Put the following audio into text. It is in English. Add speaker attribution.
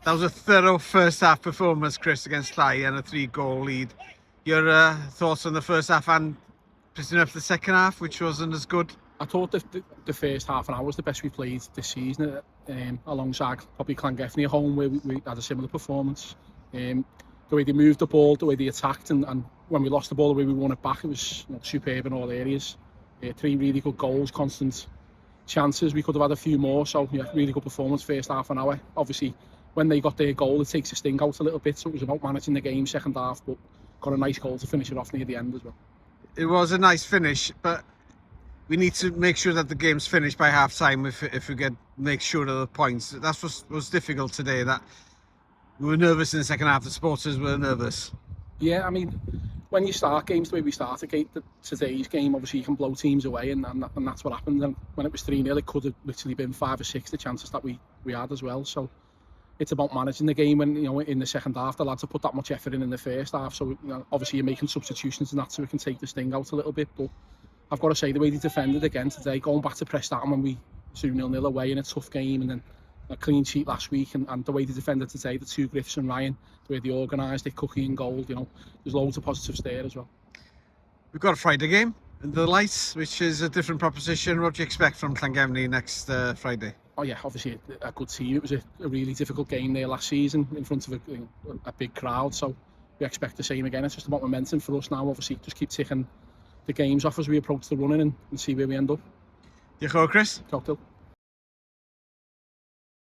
Speaker 1: That was a thorough first half performance, Chris, against Llay and a 3-goal lead. Your thoughts on the first half and picking up the second half, which wasn't as good?
Speaker 2: I thought the first half an hour was the best we played this season, alongside probably Llangefni at home, where we had a similar performance. The way they moved the ball, the way they attacked, and when we lost the ball, the way we won it back, it was superb in all areas. 3 really good goals, constant chances. We could have had a few more, so yeah, really good performance first half an hour. Obviously, when they got their goal, it takes the sting out a little bit, so it was about managing the game second half, but got a nice goal to finish it off near the end as well.
Speaker 1: It was a nice finish, but we need to make sure that the game's finished by half time if we make sure of the points. That's what was difficult today, that we were nervous in the second half, the supporters were nervous.
Speaker 2: Yeah, I mean, when you start games the way we started today's game, obviously you can blow teams away, and that's what happened. And when it was 3-0, it could have literally been 5 or 6 the chances that we had as well. So it's about managing the game, and in the second half the lads have put that much effort in the first half, so obviously you're making substitutions and that, so we can take the sting out a little bit. But I've got to say, the way they defended again today, going back to Preston when we 2-0 away in a tough game, and then a clean sheet last week, and the way they defended today, the 2 Griffs and Ryan, the way they organised it, Cookie and goal, there's loads of positives there as well.
Speaker 1: We've got a Friday game in the Lights, which is a different proposition. What do you expect from Llangefni next Friday?
Speaker 2: Oh yeah, obviously a good team. It was a really difficult game there last season in front of a big crowd, so we expect the same again. It's just about momentum for us now. Obviously, just keep ticking the games off as we approach the running and see where we end up.
Speaker 1: Diolch yn fawr, Chris.
Speaker 2: Cocktail.